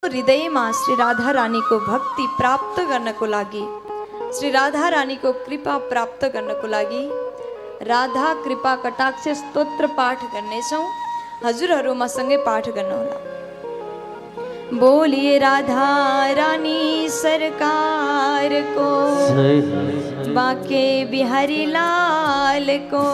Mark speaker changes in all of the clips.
Speaker 1: हृदय में श्री राधा रानी को भक्ति प्राप्त करने को लागी, श्री राधा रानी को कृपा प्राप्त करने को लागी राधा कृपा कटाक्ष स्तोत्र पाठ करने छौं। हजुरहरुमा सँगै पाठ गर्न होला। बोलिए राधा रानी सरकार को, बांके बिहारी लाल को।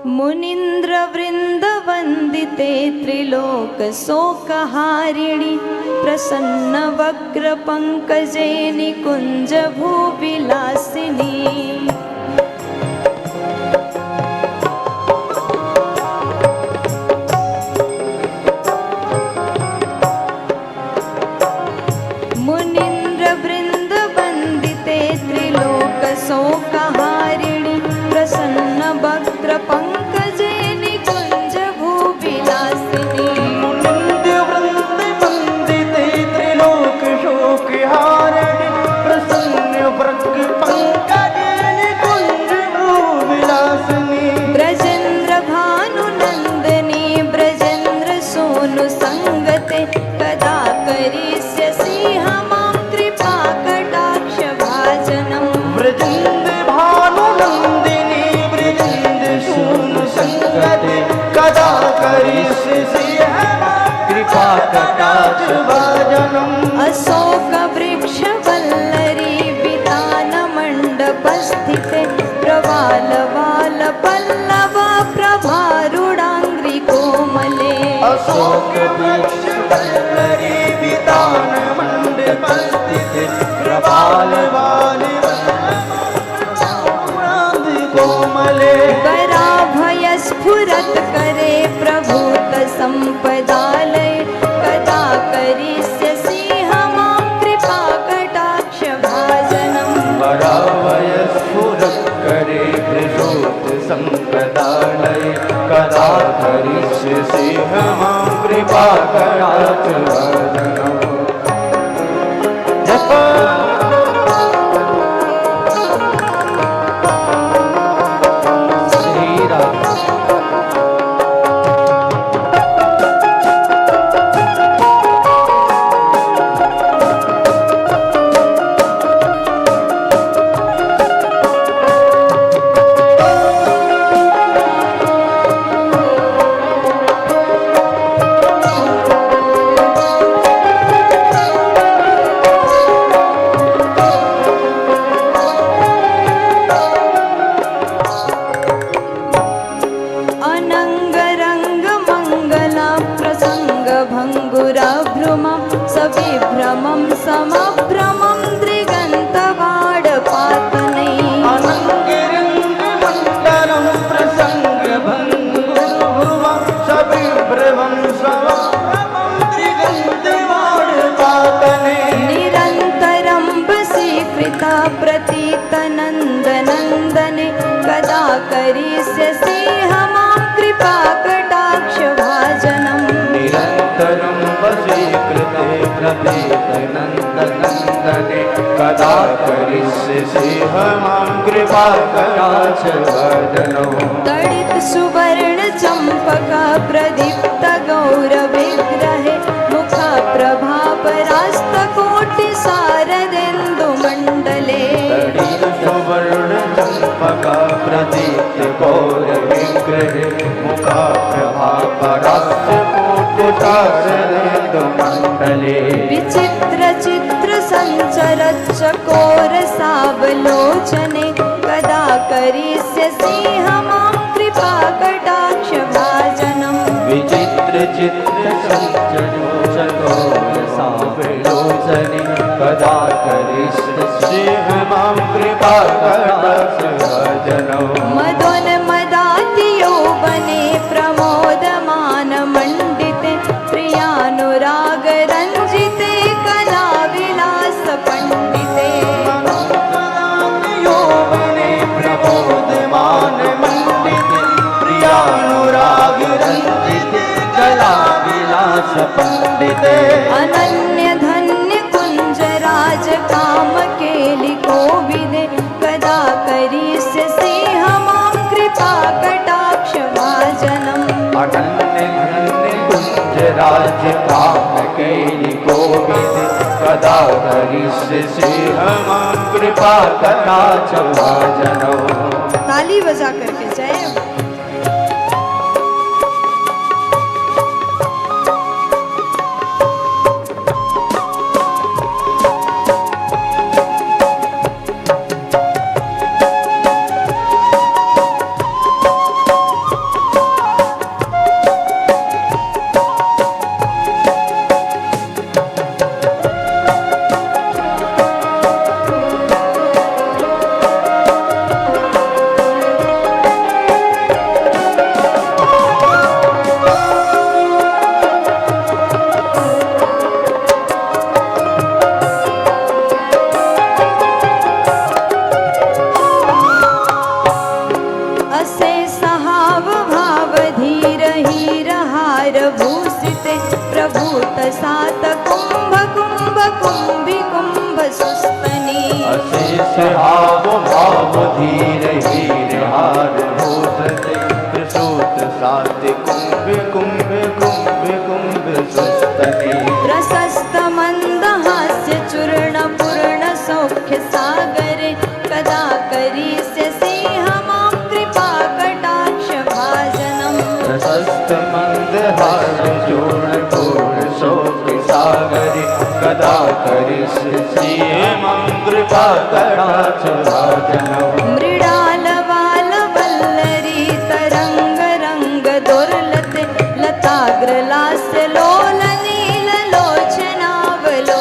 Speaker 1: मुनीन्द्र वृंद वंदिते त्रिलोक शोकहारिणी, प्रसन्न वक्र पंकजे निकुंज भूविलासिनी। मुनीन्द्र वृंद वंदिते त्रिलोक शोकहारिणी, प्रसन्न वक्र पंकजे निकुंज भूविलासिनी।
Speaker 2: मुनीन्द्र वृंद वंदिते त्रिलोक शोकहारिणी, प्रसन्न वक्र पंकजे निकुंज भूविलासिनी।
Speaker 1: ब्रजेन्द्र भानु नंदनी ब्रजेन्द्र सोनु संगते, कदा करिष्यसि हमां कृपा कटाक्ष भाजनम्।
Speaker 2: ब्रजेन्द्र भानु नंदिनी ब्रजेन्द्र सोनु संगते, कदा करिष्यसि हमां कृपा कटाक्ष भाजनम्।
Speaker 1: अशोक वृक्ष वल्लरी वितान मंडपस्थिते, प्रवाल वाल पल्लव प्रभारूढांग्रि कोमले।
Speaker 2: अशोक वृक्ष वल्लरी वितान मंडपस्थिते, प्रवाल वाल पल्लव कोमले।
Speaker 1: कराभय स्फुरत् करे प्रभूत संपदालय, कदा करिष्यसि हमां कृपा कटाक्ष भाजनम्।
Speaker 2: कराभय स्फुरत् करे प्रभूत संपदालय, कदा करिष्यसि हमां कृपा कटाक्ष भाजनम्।
Speaker 1: सविभ्रमं समभ्रमं दृगन्तवाडपातनै।
Speaker 2: अनङ्गरङ्गमण्डलं प्रसङ्गभङ्गुरभ्रुवं, सविभ्रमं समभ्रमं दृगन्तवाडपातनै।
Speaker 1: निरन्तरं वशीकृता प्रतीतनन्दनन्दने, कदा करिष्यसि हमां कृपा कटाक्ष भाजनम्।
Speaker 2: निरन्तरं वशीकृते प्रतीतनन्दनन्दने, कदा करिष्यसि हमां कृपा कटाक्ष भाजनम्।
Speaker 1: तडित सुवर्ण चंपका प्रदीप्त गौर विग्रहे, मुख प्रभा परास्त कोटि शारदेन्दु मंडले।
Speaker 2: तडित सुवर्ण चंपका प्रदीप्त गौर विग्रहे, मुख प्रभा परास्त कोटि शारदेन्दु मंडले।
Speaker 1: विचित्र चित्र संचरत् चकोर सावलोचने, कदा करिष्यसि हमां कृपा कटाक्ष भाजनम्।
Speaker 2: विचित्र चित्र चकोर सावलोचने, कदा करिष्यसि हमां कृपा कटाक्ष भाजनम्।
Speaker 1: मदोन्मदाति यौवने प्रमोदमान मंडिते, प्रियानुराग रंजिते कला विलास पंडिते।
Speaker 2: यौवने प्रमोदमान मंडिते, प्रियानुराग रंजिते कला विलास पंडिते।
Speaker 1: अनन्य धन्य कुंज राज काम केलि कोविदे, कदा करिष्यसि हमां कृपा कटाक्ष भाजनम्।
Speaker 2: अनन्य धन्य कुंज राज्य काम कैली कोविद कदा करिष्यसि हम कृपा कटाक्ष भाजनौ।
Speaker 1: ताली बजा करके जय।
Speaker 2: सात कुंभ कुंभ कुंभी कुंभ सुस्तनी अशेष भाव भाव धीर हीर हार भूषते प्रसूत सात कुंभ कुंभ कुंभ कुंभ सुस्तनी प्रशस्त मंद हास्य चूर्ण पूर्ण सौख्य सागरे कदा करिष्यसि मां कृपा कटाक्ष भाजनम् प्रशस्त मंद हास्य चूर्ण पूर्ण सौख्य सागरे कदा करिष्यसि मां कृपा कटाक्ष भाजनम् मृडाल बाल वल्लरी तरंग रंग दुर्लते लताग्र लास्य लोल नील लोचनावलोकने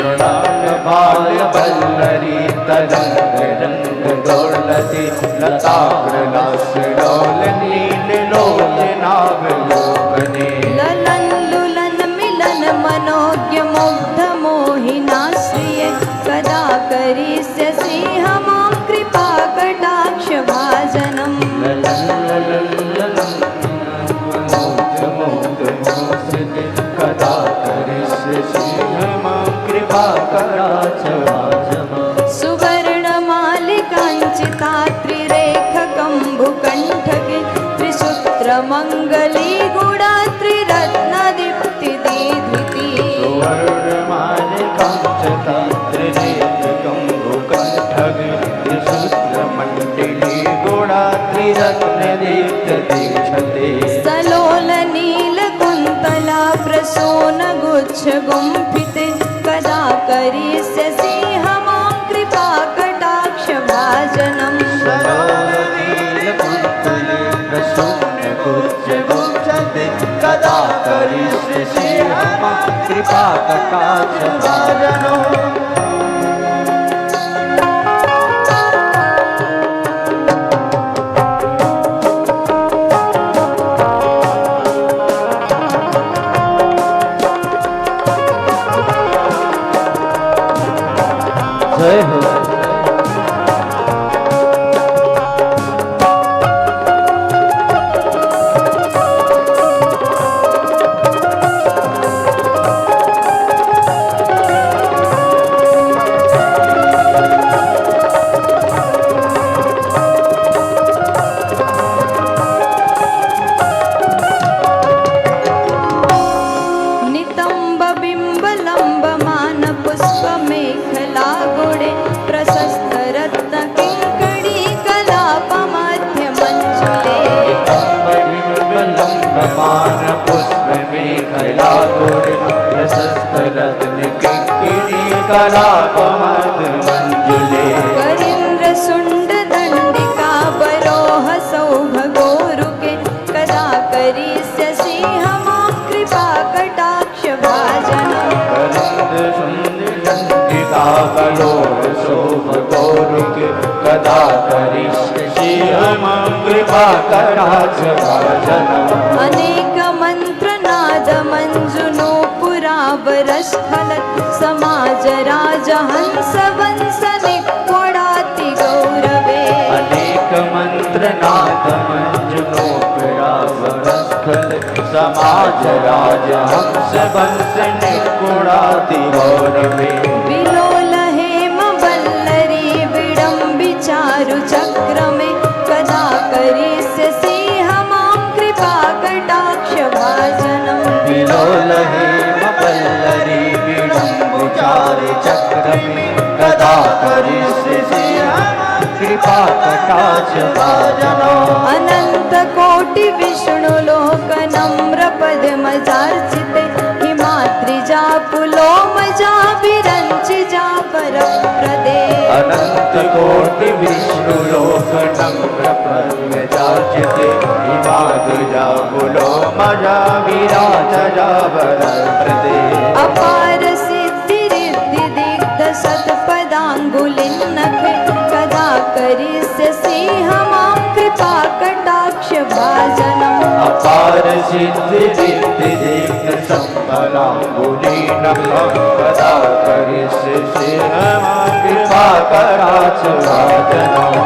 Speaker 2: मृडाल बाल वल्लरी तरंग रंग दुर्लते लताग्र लास्य लोल नील लोचनावलोकने ललन लुलन मिलन मनोज्ञ मुग्ध मोहिनाश्रिये कदा करिष्यसि मां कृपा कटाक्ष भाजनम् कदा करिष्यसि मां कृपा कटाक्ष भाजनम् सुवर्ण मालिकाञ्चिता त्रिरेख कम्बुकण्ठके त्रिसूत्र मंगली गुणा त्रिरत्न दीप्ति दीधिति सुवर्ण मालिकाञ्चिता त्रिरेख कम्बुकण्ठके त्रिसूत्र मंडली गुणा त्रिरत्न दीप्ति दीक्षते सलोल नील कुन्तला प्रसून गुच्छ गुम्फिते कदा करिष्यसि मां कृपा कटाक्ष भाजनम् सलोल नील कुन्तले प्रसून गुच्छ गुम्फिते कदा करिष्यसि मां कृपा कटाक्ष भाजनम् जय हो नितंब बिंब लंब मान पुष्प मेखला गुणे प्रशस्त रत्न किंकड़ी कलाप मध्य मंजुले मान पुष्प मेखला गुणे प्रशस्त रत्न किंकड़ी कलाप मध्य मंजुले करीन्द्र सुंड दंडिका बरोह सौभगोरुके कदा करिष्यसि मां कृपा कटाक्ष भाजनम् करीन्द्र सुंड दंडिका बरोह सौभगोरुके कदा करिष्यसि मां कृपा कटाक्ष भाजनम् अनेक मंत्र नाद मंजुनो पुरावरस्थल समाज राज हंस वंश निकोडाति गौरवे अनेक मंत्र नाद मंजुनो पुरावरस्थल समाज राज हंस वंश निकोडाति गौरवे विलोल हेम वल्लरी विडम्बि चारु चक्र में कदा करिष्यसि मां कृपा कटाक्ष भाजनम् हेम पल्लरी विडम्बुचार चक्र में कदा करिष्ये कृपा कटाक्ष भाजनो
Speaker 1: अनंत कोटि विष्णु लोक नम्र पद्मजार्चिते हिमाद्रि जा पुलोम जा विरंच जा वरप्रदे
Speaker 2: अनंत कोटि विष्णु लोक नम्र पद्मजार्चिते हिमाद्रि जा पुलोम जा विराज जा वरप्रदे
Speaker 1: अपार सिद्धि रिद्धि दिग्ध सत्पदांगुलिन्नखे कदा करिष्ये सिंहमां कृपा कटाक्ष भाजनम्
Speaker 2: अपार सिद्धि रिद्धि दिग्ध सत्पदांगुलिन्नखं कदा करिष्ये सिंहमां कृपा कटाक्ष भाजनम्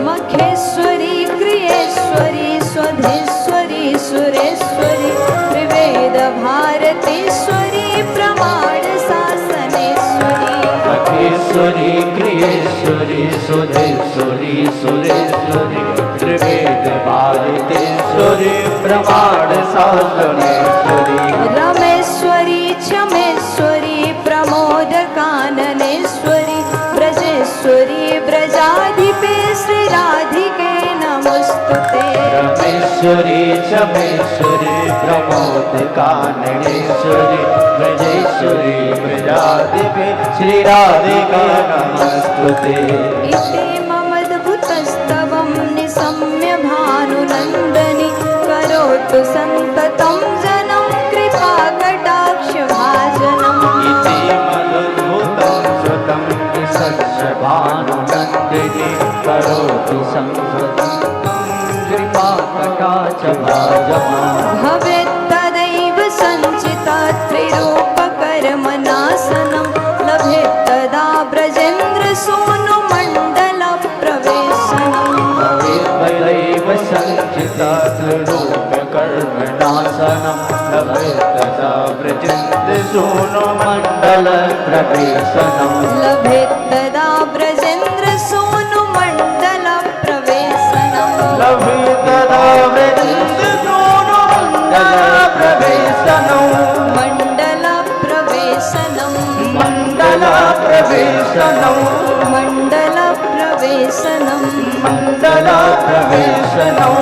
Speaker 1: मखेश्वरी क्रियेश्वरी स्वधेश्वरी सुरेश्वरी त्रिवेद भारतेश्वरी प्रमाण शासनेश्वरी
Speaker 2: मखेश्वरी क्रियेश्वरी सुधेश्वरी सुरेश्वरी त्रिवेद भारतेश्वरी प्रमाण शासनेश्वरी
Speaker 1: रमेश्वरी क्षमेश्वरी प्रमोद काननेश्वरी ब्रजेश्वरी ब्रजाधिपे श्री राधिके नमोस्तुते
Speaker 2: रमेश्वरी क्षमेश्वरी प्रमोद काननेश्वरी ब्रजेश्वरी ब्रजाधिपे श्री राधिका नमस्तुते
Speaker 1: इति ममद्भुतस्तवं निशम्य भानुनन्दनि करोतु सन्ततं जनं कृपा कटाक्ष भाजनम्
Speaker 2: इति मदद्भुतं श्रुतं सत्सभानुनन्दिनी करोतु संसदं कृपा कटाक्ष भाजनम्
Speaker 1: भवेत्तदैव सञ्चिता त्रिरूपकर्मनाशनं लभेत्तदा ब्रजेन्द्र सूनुमण्डलप्रवेशनम्
Speaker 2: भवेद्वैव सञ्चिता त्रिरूपकर्मनाशनं लभेत्तदा ब्रजेन्द्रसूनुमण्डलप्रवेशनम्
Speaker 1: लभेत्तदा ब्रजेन्द्र सूनुमण्डलप्रवेशनम्
Speaker 2: लभेत्तदा ब्रजेन्द्रसूनुमण्डलप्रवेशनम्
Speaker 1: मण्डलप्रवेशनम्
Speaker 2: मण्डलप्रवेशनम्
Speaker 1: मण्डलप्रवेशनम्
Speaker 2: मण्डलप्रवेशनम्